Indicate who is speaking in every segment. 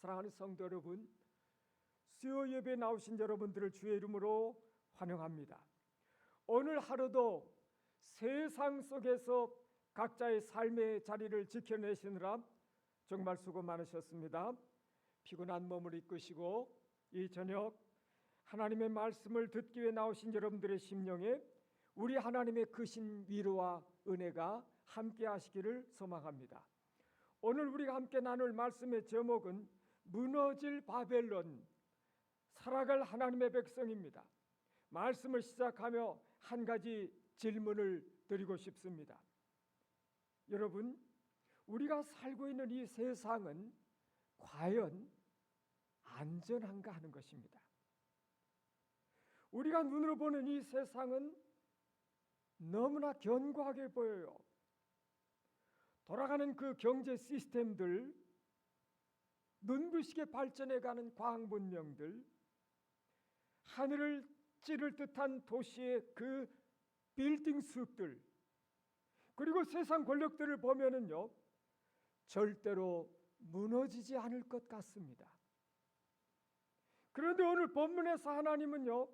Speaker 1: 사랑하는 성도 여러분, 수요 예배에 나오신 여러분들을 주의 이름으로 환영합니다. 오늘 하루도 세상 속에서 각자의 삶의 자리를 지켜내시느라 정말 수고 많으셨습니다. 피곤한 몸을 이끄시고 이 저녁 하나님의 말씀을 듣기 위해 나오신 여러분들의 심령에 우리 하나님의 크신 위로와 은혜가 함께 하시기를 소망합니다. 오늘 우리가 함께 나눌 말씀의 제목은 무너질 바벨론, 살아갈 하나님의 백성입니다. 말씀을 시작하며 한 가지 질문을 드리고 싶습니다. 여러분, 우리가 살고 있는 이 세상은 과연 안전한가 하는 것입니다. 우리가 눈으로 보는 이 세상은 너무나 견고하게 보여요. 돌아가는 그 경제 시스템들, 눈부시게 발전해가는 과학 문명들, 하늘을 찌를 듯한 도시의 그 빌딩 숲들, 그리고 세상 권력들을 보면은요, 절대로 무너지지 않을 것 같습니다. 그런데 오늘 본문에서 하나님은요,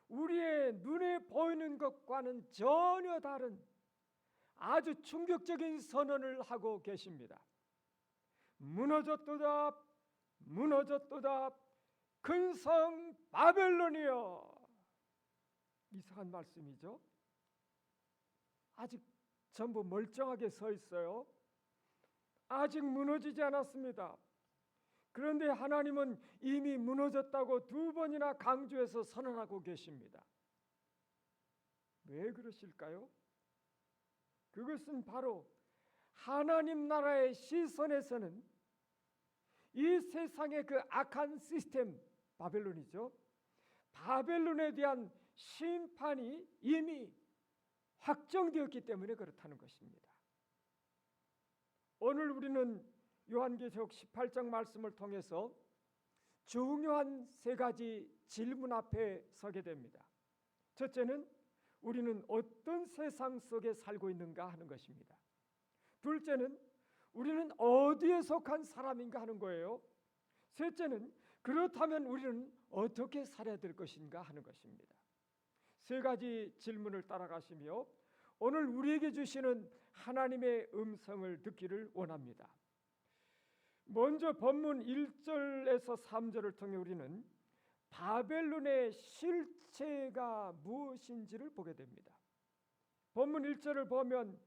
Speaker 1: 우리의 눈에 보이는 것과는 전혀 다른 아주 충격적인 선언을 하고 계십니다. 무너졌도다, 무너졌도다, 큰 성 바벨론이여. 이상한 말씀이죠. 아직 전부 멀쩡하게 서 있어요. 아직 무너지지 않았습니다. 그런데 하나님은 이미 무너졌다고 2번이나 강조해서 선언하고 계십니다. 왜 그러실까요? 그것은 바로 하나님 나라의 시선에서는 이 세상의 그 악한 시스템, 바벨론이죠. 바벨론에 대한 심판이 이미 확정되었기 때문에 그렇다는 것입니다. 오늘 우리는 요한계시록 18장 말씀을 통해서 중요한 3가지 질문 앞에 서게 됩니다. 첫째는 우리는 어떤 세상 속에 살고 있는가 하는 것입니다. 둘째는 우리는 어디에 속한 사람인가 하는 거예요. 셋째는 그렇다면 우리는 어떻게 살아야 될 것인가 하는 것입니다. 3가지 질문을 따라가시며 오늘 우리에게 주시는 하나님의 음성을 듣기를 원합니다. 먼저 본문 1절에서 3절을 통해 우리는 바벨론의 실체가 무엇인지를 보게 됩니다. 본문 1절을 보면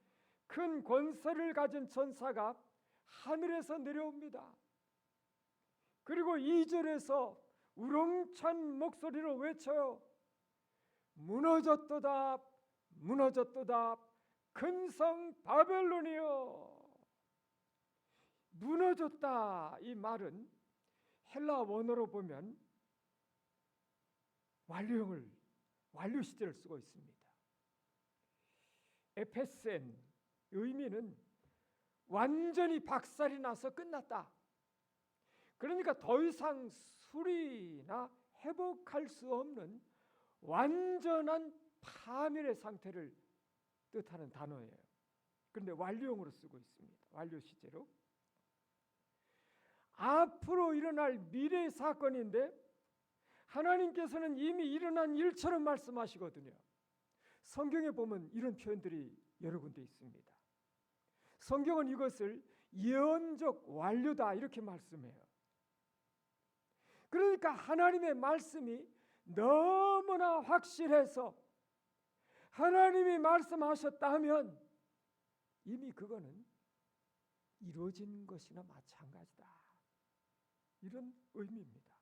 Speaker 1: 큰 권세를 가진 천사가 하늘에서 내려옵니다. 그리고 2절에서 우렁찬 목소리로 외쳐요. 무너졌도다, 무너졌도다, 큰 성 바벨론이여. 무너졌다, 이 말은 헬라 원어로 보면 완료형을, 완료 시제를 쓰고 있습니다. 에페센, 의미는 완전히 박살이 나서 끝났다. 그러니까 더 이상 수리나 회복할 수 없는 완전한 파멸의 상태를 뜻하는 단어예요. 그런데 완료형으로 쓰고 있습니다. 완료 시제로. 앞으로 일어날 미래의 사건인데 하나님께서는 이미 일어난 일처럼 말씀하시거든요. 성경에 보면 이런 표현들이 여러 군데 있습니다. 성경은 이것을 예언적 완료다 이렇게 말씀해요. 그러니까 하나님의 말씀이 너무나 확실해서 하나님이 말씀하셨다면 이미 그거는 이루어진 것이나 마찬가지다. 이런 의미입니다.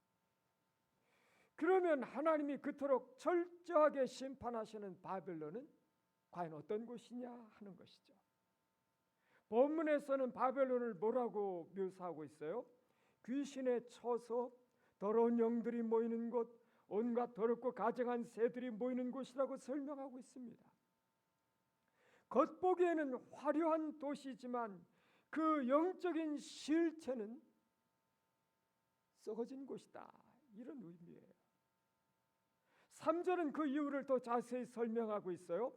Speaker 1: 그러면 하나님이 그토록 철저하게 심판하시는 바벨론은 과연 어떤 곳이냐 하는 것이죠. 본문에서는 바벨론을 뭐라고 묘사하고 있어요? 귀신의 처소, 더러운 영들이 모이는 곳, 온갖 더럽고 가증한 새들이 모이는 곳이라고 설명하고 있습니다. 겉보기에는 화려한 도시지만 그 영적인 실체는 썩어진 곳이다. 이런 의미예요. 3절은 그 이유를 더 자세히 설명하고 있어요.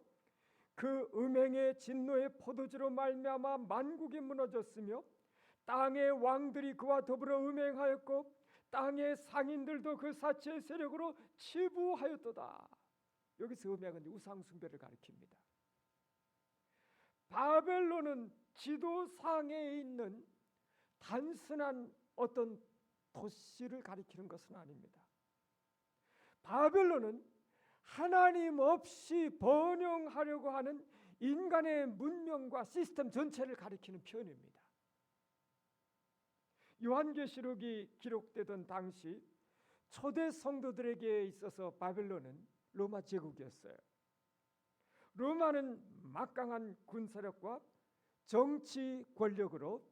Speaker 1: 그 음행의 진노의 포도주로 말미암아 만국이 무너졌으며 땅의 왕들이 그와 더불어 음행하였고 땅의 상인들도 그 사체의 세력으로 치부하였도다. 여기서 음행은 우상 숭배를 가리킵니다. 바벨론은 지도상에 있는 단순한 어떤 도시를 가리키는 것은 아닙니다. 바벨론은 하나님 없이 번영하려고 하는 인간의 문명과 시스템 전체를 가리키는 표현입니다. 요한계시록이 기록되던 당시 초대 성도들에게 있어서 바벨론은 로마 제국이었어요. 로마는 막강한 군사력과 정치 권력으로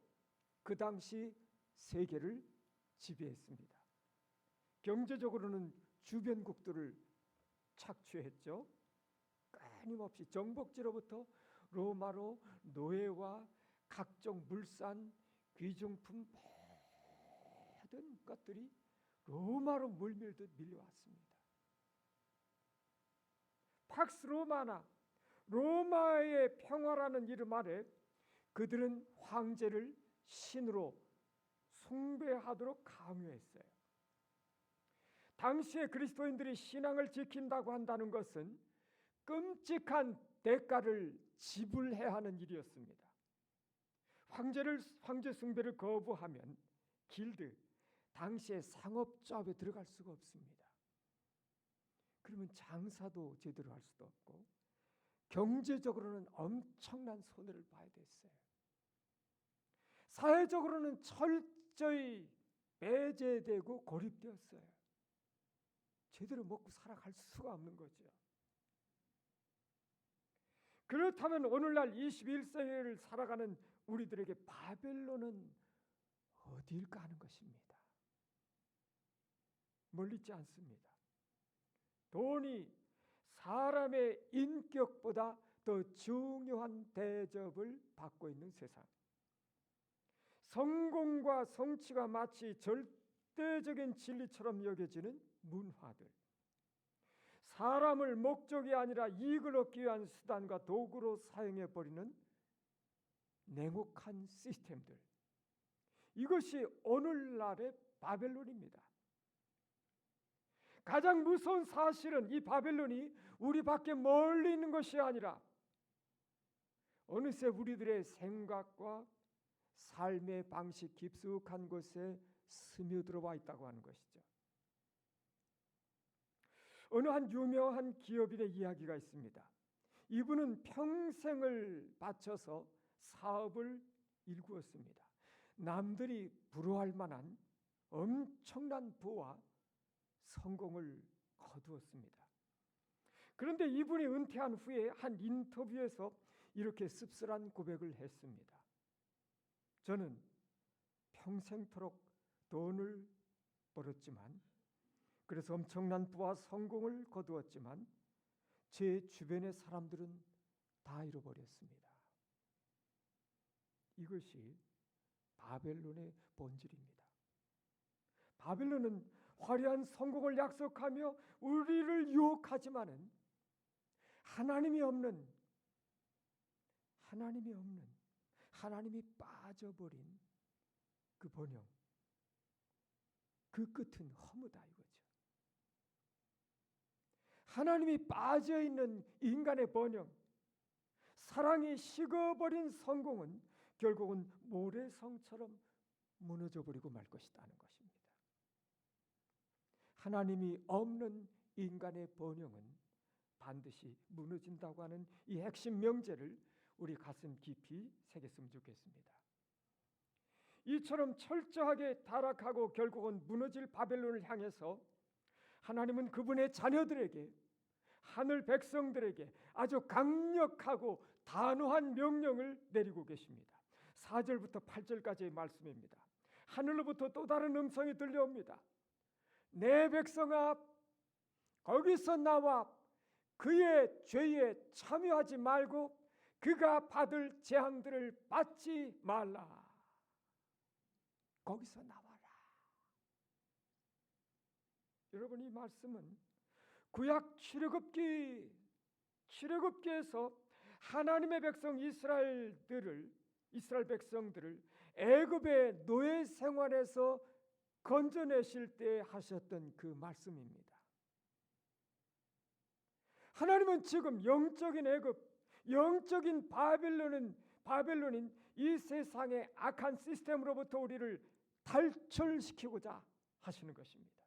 Speaker 1: 그 당시 세계를 지배했습니다. 경제적으로는 주변국들을 착취했죠. 끊임없이 정복지로부터 로마로 노예와 각종 물산, 귀중품 모든 것들이 로마로 물밀듯 밀려왔습니다. 팍스 로마나 로마의 평화라는 이름 아래 그들은 황제를 신으로 숭배하도록 강요했어요. 당시에 그리스도인들이 신앙을 지킨다고 한다는 것은 끔찍한 대가를 지불해야 하는 일이었습니다. 황제 숭배를 거부하면 길드, 당시의 상업조합에 들어갈 수가 없습니다. 그러면 장사도 제대로 할 수도 없고 경제적으로는 엄청난 손해를 봐야 됐어요. 사회적으로는 철저히 배제되고 고립되었어요. 제대로 먹고 살아갈 수가 없는 거죠. 그렇다면 오늘날 21세기를 살아가는 우리들에게 바벨론은 어디일까 하는 것입니다. 멀리 있지 않습니다. 돈이 사람의 인격보다 더 중요한 대접을 받고 있는 세상. 성공과 성취가 마치 절대적인 진리처럼 여겨지는 문화들. 사람을 목적이 아니라 이익을 얻기 위한 수단과 도구로 사용해버리는 냉혹한 시스템들. 이것이 오늘날의 바벨론입니다. 가장 무서운 사실은 이 바벨론이 우리 밖에 멀리 있는 것이 아니라 어느새 우리들의 생각과 삶의 방식 깊숙한 곳에 스며들어와 있다고 하는 것이죠. 어느 한 유명한 기업인의 이야기가 있습니다. 이분은 평생을 바쳐서 사업을 일구었습니다. 남들이 부러워할 만한 엄청난 부와 성공을 거두었습니다. 그런데 이분이 은퇴한 후에 한 인터뷰에서 이렇게 씁쓸한 고백을 했습니다. 저는 평생토록 돈을 벌었지만, 그래서 엄청난 부와 성공을 거두었지만 제 주변의 사람들은 다 잃어버렸습니다. 이것이 바벨론의 본질입니다. 바벨론은 화려한 성공을 약속하며 우리를 유혹하지만은 하나님이 빠져버린 그 번영, 그 끝은 허무다 이거죠. 하나님이 빠져있는 인간의 번영, 사랑이 식어버린 성공은 결국은 모래성처럼 무너져버리고 말 것이라는 것입니다. 하나님이 없는 인간의 번영은 반드시 무너진다고 하는 이 핵심 명제를 우리 가슴 깊이 새겼으면 좋겠습니다. 이처럼 철저하게 타락하고 결국은 무너질 바벨론을 향해서 하나님은 그분의 자녀들에게, 하늘 백성들에게 아주 강력하고 단호한 명령을 내리고 계십니다. 4절부터 8절까지의 말씀입니다. 하늘로부터 또 다른 음성이 들려옵니다. 내 백성아, 거기서 나와 그의 죄에 참여하지 말고 그가 받을 재앙들을 받지 말라. 거기서 나와라. 여러분, 이 말씀은 구약 출애굽기에서 하나님의 백성 이스라엘 백성들을 애굽의 노예 생활에서 건져내실 때 하셨던 그 말씀입니다. 하나님은 지금 영적인 애굽, 영적인 바벨론인 이 세상의 악한 시스템으로부터 우리를 탈출시키고자 하시는 것입니다.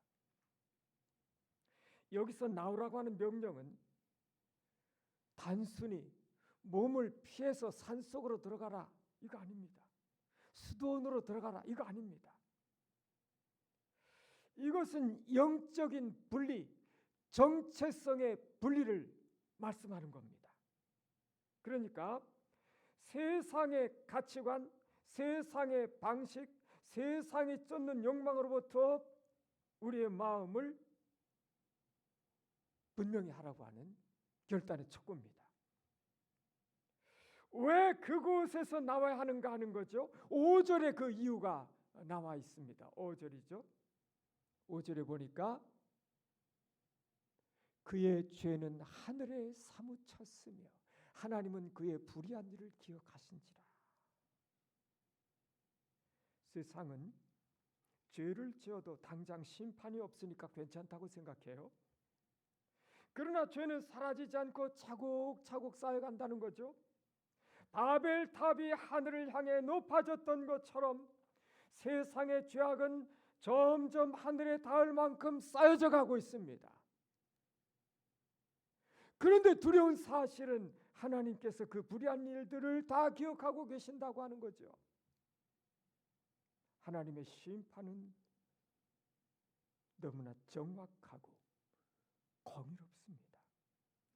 Speaker 1: 여기서 나오라고 하는 명령은 단순히 몸을 피해서 산속으로 들어가라 이거 아닙니다. 수도원으로 들어가라 이거 아닙니다. 이것은 영적인 분리, 정체성의 분리를 말씀하는 겁니다. 그러니까 세상의 가치관, 세상의 방식, 세상이 쫓는 욕망으로부터 우리의 마음을 분명히 하라고 하는 결단의 촉구입니다. 왜 그곳에서 나와야 하는가 하는 거죠. 5절에 그 이유가 나와 있습니다. 5절이죠. 5절에 보니까 그의 죄는 하늘에 사무쳤으며 하나님은 그의 불의한 일을 기억하신지라. 세상은 죄를 지어도 당장 심판이 없으니까 괜찮다고 생각해요. 그러나 죄는 사라지지 않고 차곡차곡 쌓여간다는 거죠. 바벨탑이 하늘을 향해 높아졌던 것처럼 세상의 죄악은 점점 하늘에 닿을 만큼 쌓여져 가고 있습니다. 그런데 두려운 사실은 하나님께서 그 불의한 일들을 다 기억하고 계신다고 하는 거죠. 하나님의 심판은 너무나 정확하고 공의롭습니다.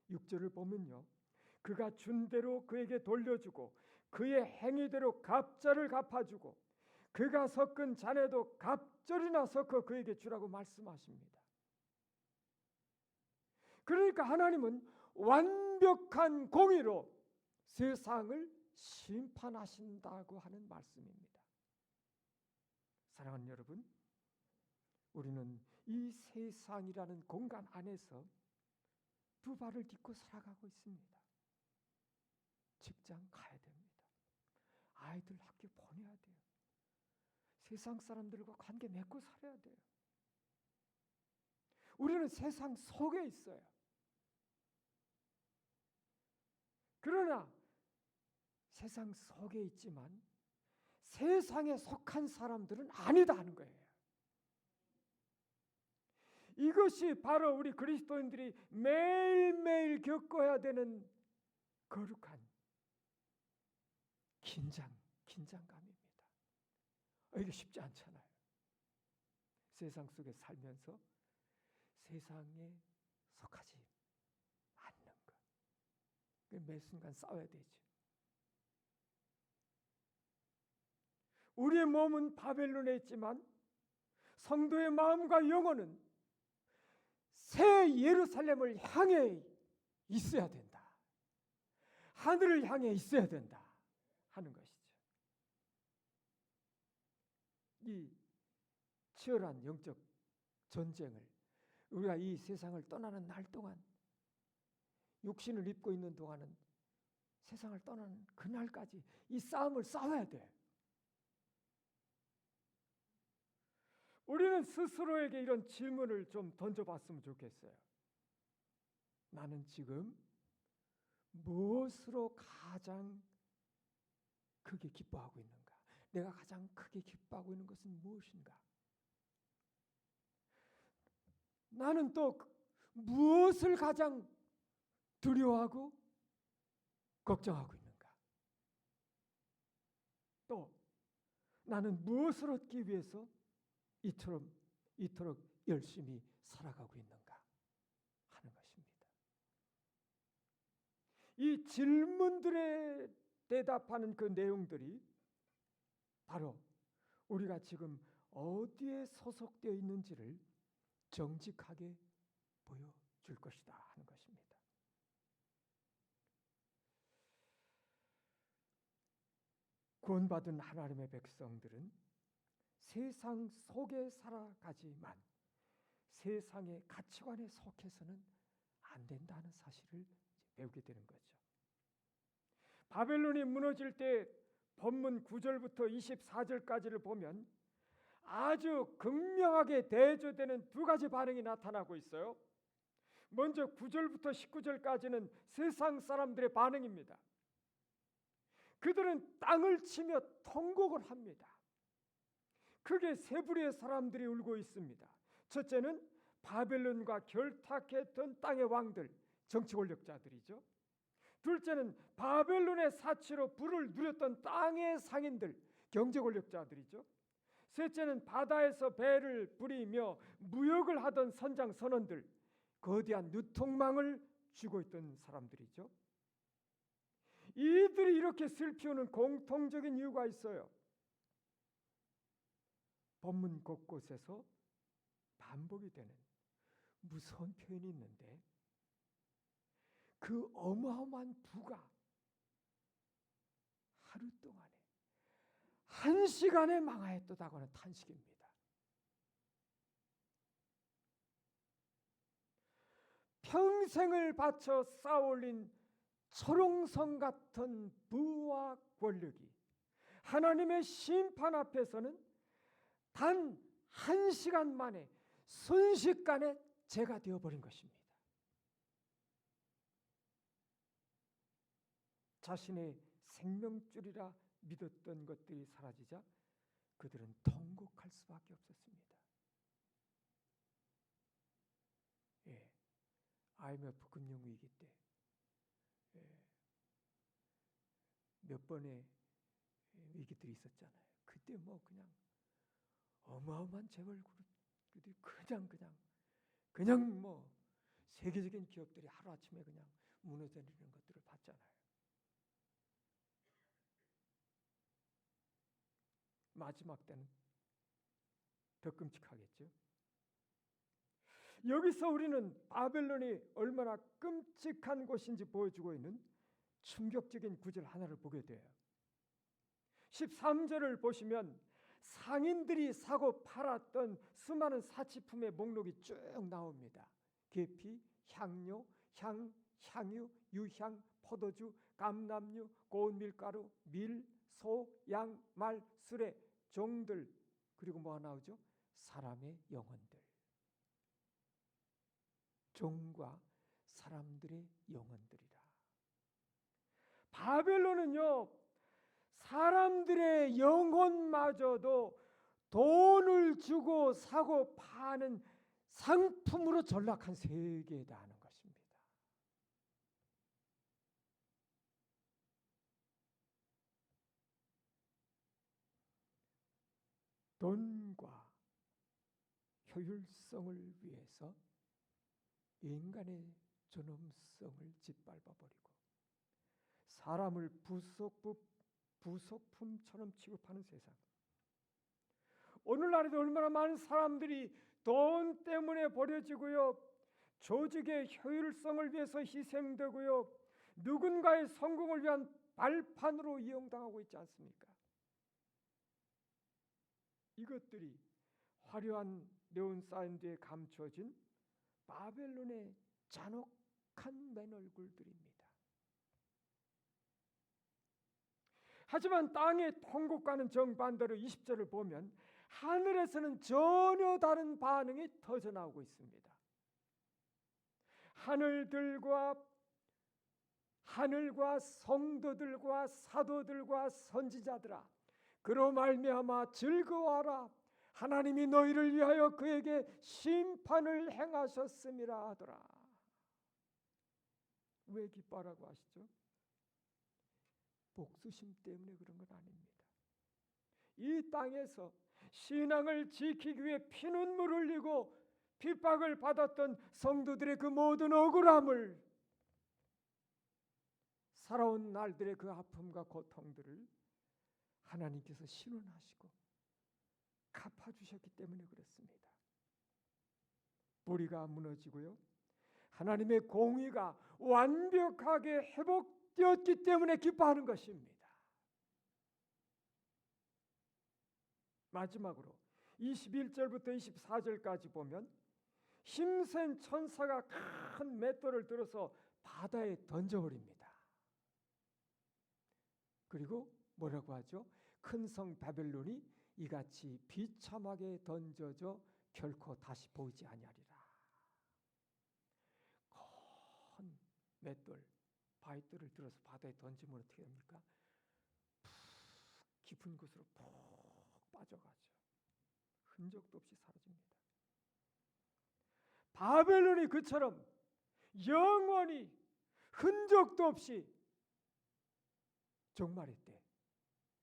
Speaker 1: 6절을 보면요, 그가 준 대로 그에게 돌려주고 그의 행위대로 갑절을 갚아주고 그가 섞은 잔에도 갑절이나 섞어 그에게 주라고 말씀하십니다. 그러니까 하나님은 완벽한 공의로 세상을 심판하신다고 하는 말씀입니다. 사랑하는 여러분, 우리는 이 세상이라는 공간 안에서 두 발을 딛고 살아가고 있습니다. 직장 가야 됩니다. 아이들 학교 보내야 돼요. 세상 사람들과 관계 맺고 살아야 돼요. 우리는 세상 속에 있어요. 그러나 세상 속에 있지만 세상에 속한 사람들은 아니다 하는 거예요. 이것이 바로 우리 그리스도인들이 매일매일 겪어야 되는 거룩한 긴장감입니다. 이게 쉽지 않잖아요. 세상 속에 살면서 세상에 속하지 않는 것. 매 순간 싸워야 되죠. 우리의 몸은 바벨론에 있지만 성도의 마음과 영혼은 새 예루살렘을 향해 있어야 된다. 하늘을 향해 있어야 된다 하는 것이죠. 이 치열한 영적 전쟁을 우리가 이 세상을 떠나는 날 동안, 육신을 입고 있는 동안은 세상을 떠나는 그날까지 이 싸움을 싸워야 돼. 우리는 스스로에게 이런 질문을 좀 던져봤으면 좋겠어요. 나는 지금 무엇으로 가장 크게 기뻐하고 있는가? 내가 가장 크게 기뻐하고 있는 것은 무엇인가? 나는 또 무엇을 가장 두려워하고 걱정하고 있는가? 또 나는 무엇을 얻기 위해서 이토록 열심히 살아가고 있는가 하는 것입니다. 이 질문들에 대답하는 그 내용들이 바로 우리가 지금 어디에 소속되어 있는지를 정직하게 보여줄 것이다 하는 것입니다. 구원받은 하나님의 백성들은 세상 속에 살아가지만 세상의 가치관에 속해서는 안 된다는 사실을 배우게 되는 거죠. 바벨론이 무너질 때 본문 9절부터 24절까지를 보면 아주 극명하게 대조되는 두 가지 반응이 나타나고 있어요. 먼저 9절부터 19절까지는 세상 사람들의 반응입니다. 그들은 땅을 치며 통곡을 합니다. 크게 세 부류의 사람들이 울고 있습니다. 첫째는 바벨론과 결탁했던 땅의 왕들, 정치 권력자들이죠. 둘째는 바벨론의 사치로 부를 누렸던 땅의 상인들, 경제 권력자들이죠. 셋째는 바다에서 배를 부리며 무역을 하던 선장 선원들, 거대한 유통망을 쥐고 있던 사람들이죠. 이들이 이렇게 슬피 우는 공통적인 이유가 있어요. 본문 곳곳에서 반복이 되는 무서운 표현이 있는데, 그 어마어마한 부가 하루 동안에 1시간에 망하였다고 하는 탄식입니다. 평생을 바쳐 쌓아올린 철옹성 같은 부와 권력이 하나님의 심판 앞에서는 단 1시간 만에 순식간에 재가 되어버린 것입니다. 자신의 생명줄이라 믿었던 것들이 사라지자 그들은 통곡할 수밖에 없었습니다. IMF 금융위기 때 몇 번의 위기들이 있었잖아요. 그때 뭐 그냥 어마어마한 재벌 그룹들이 그냥 뭐 세계적인 기업들이 하루아침에 그냥 무너져내리는 것들을 봤잖아요. 마지막 때는 더 끔찍하겠죠. 여기서 우리는 바벨론이 얼마나 끔찍한 곳인지 보여주고 있는 충격적인 구절 하나를 보게 돼요. 13절을 보시면 상인들이 사고 팔았던 수많은 사치품의 목록이 쭉 나옵니다. 계피, 향료, 향유, 유향, 포도주, 감람류, 고운 밀가루, 밀, 소, 양, 말, 수레, 종들, 그리고 뭐가 나오죠? 사람의 영혼들. 종과 사람들의 영혼들이라. 바벨론은요, 사람들의 영혼마저도 돈을 주고 사고 파는 상품으로 전락한 세계다 하는 것입니다. 돈과 효율성을 위해서 인간의 존엄성을 짓밟아버리고 사람을 부속품처럼 취급하는 세상. 오늘날에도 얼마나 많은 사람들이 돈 때문에 버려지고요, 조직의 효율성을 위해서 희생되고요, 누군가의 성공을 위한 발판으로 이용당하고 있지 않습니까? 이것들이 화려한 네온 사인드에 감춰진 바벨론의 잔혹한 맨얼굴들입니다. 하지만 땅의 통곡과는 정반대로 20절을 보면 하늘에서는 전혀 다른 반응이 터져나오고 있습니다. 하늘과 성도들과 사도들과 선지자들아, 그로 말미암아 즐거워하라. 하나님이 너희를 위하여 그에게 심판을 행하셨음이라 하더라. 왜 기뻐하라고 하시죠? 복수심 때문에 그런 건 아닙니다. 이 땅에서 신앙을 지키기 위해 피눈물 흘리고 핍박을 받았던 성도들의 그 모든 억울함을, 살아온 날들의 그 아픔과 고통들을 하나님께서 신원하시고 갚아주셨기 때문에 그렇습니다. 뿌리가 무너지고요, 하나님의 공의가 완벽하게 회복되었기 때문에 기뻐하는 것입니다. 마지막으로 21절부터 24절까지 보면 힘센 천사가 큰 맷돌을 들어서 바다에 던져버립니다. 그리고 뭐라고 하죠? 큰 성 바벨론이 이같이 비참하게 던져져 결코 다시 보이지 아니하리라. 큰 맷돌, 바위돌을 들어서 바다에 던지면 어떻게 됩니까? 푹 깊은 곳으로 푹 빠져가죠. 흔적도 없이 사라집니다. 바벨론이 그처럼 영원히 흔적도 없이 종말의 때,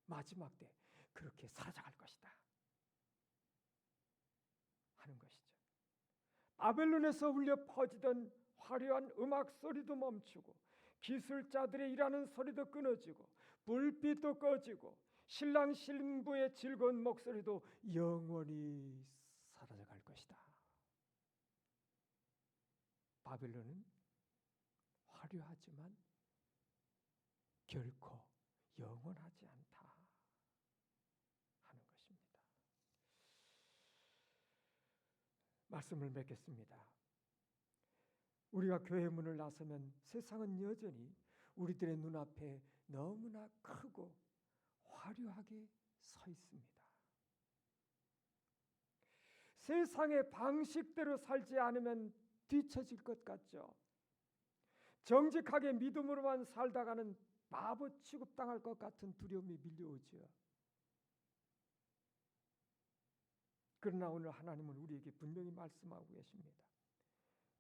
Speaker 1: 마지막 때 그렇게 사라져갈 것이다 하는 것이죠. 바벨론에서 울려 퍼지던 화려한 음악 소리도 멈추고 기술자들의 일하는 소리도 끊어지고 불빛도 꺼지고 신랑 신부의 즐거운 목소리도 영원히 사라져갈 것이다. 바벨론은 화려하지만 결코 영원하지 않다 하는 것입니다. 말씀을 맺겠습니다. 우리가 교회 문을 나서면 세상은 여전히 우리들의 눈앞에 너무나 크고 화려하게 서 있습니다. 세상의 방식대로 살지 않으면 뒤처질 것 같죠. 정직하게 믿음으로만 살다가는 바보 취급당할 것 같은 두려움이 밀려오죠. 그러나 오늘 하나님은 우리에게 분명히 말씀하고 계십니다.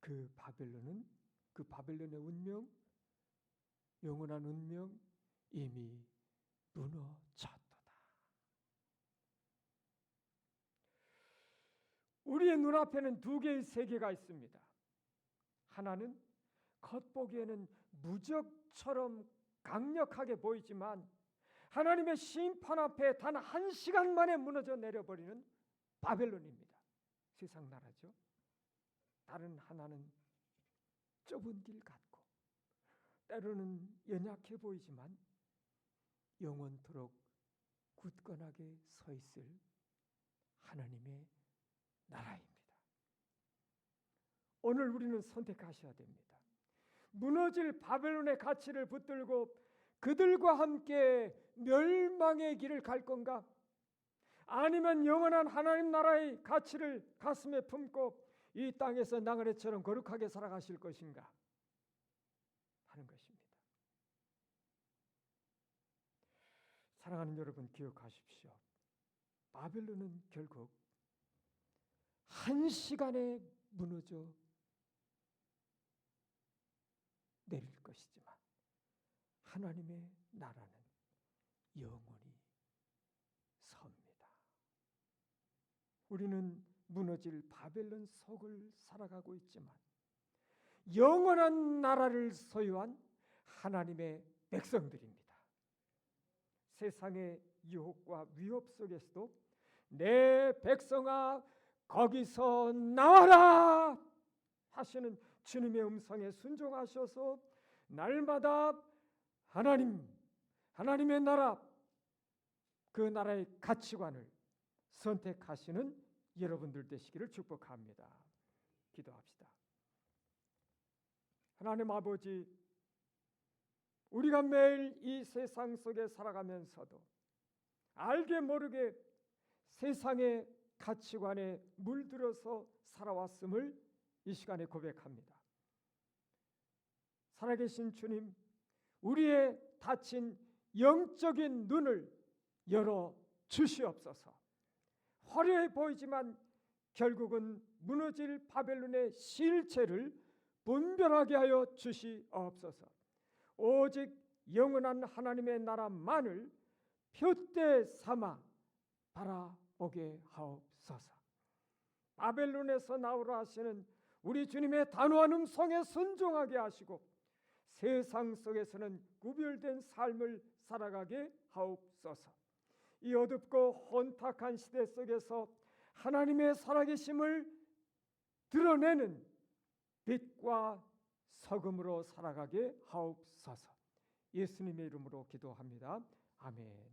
Speaker 1: 그 바벨론의 운명, 영원한 운명 이미 무너졌도다. 우리의 눈앞에는 두 개의 세계가 있습니다. 하나는 겉보기에는 무적처럼 강력하게 보이지만 하나님의 심판 앞에 단 한 시간 만에 무너져 내려버리는 바벨론입니다. 세상 나라죠. 다른 하나는 좁은 길 같고 때로는 연약해 보이지만 영원토록 굳건하게 서 있을 하나님의 나라입니다. 오늘 우리는 선택하셔야 됩니다. 무너질 바벨론의 가치를 붙들고 그들과 함께 멸망의 길을 갈 건가? 아니면 영원한 하나님 나라의 가치를 가슴에 품고 이 땅에서 나그네처럼 거룩하게 살아가실 것인가 하는 것입니다. 사랑하는 여러분, 기억하십시오. 바벨론은 결국 한 시간에 무너져 내릴 것이지만 하나님의 나라는 영원히 섭니다. 우리는 무너질 바벨론 속을 살아가고 있지만 영원한 나라를 소유한 하나님의 백성들입니다. 세상의 유혹과 위협 속에서도 내 백성아 거기서 나와라 하시는 주님의 음성에 순종하셔서 날마다 하나님의 나라, 그 나라의 가치관을 선택하시는 여러분들 되시기를 축복합니다. 기도합시다. 하나님 아버지, 우리가 매일 이 세상 속에 살아가면서도 알게 모르게 세상의 가치관에 물들어서 살아왔음을 이 시간에 고백합니다. 살아계신 주님, 우리의 닫힌 영적인 눈을 열어 주시옵소서. 화려해 보이지만 결국은 무너질 바벨론의 실체를 분별하게 하여 주시옵소서. 오직 영원한 하나님의 나라만을 표대 삼아 바라보게 하옵소서. 바벨론에서 나오라 하시는 우리 주님의 단호한 음성에 순종하게 하시고 세상 속에서는 구별된 삶을 살아가게 하옵소서. 이 어둡고 혼탁한 시대 속에서 하나님의 살아계심을 드러내는 빛과 소금으로 살아가게 하옵소서. 예수님의 이름으로 기도합니다. 아멘.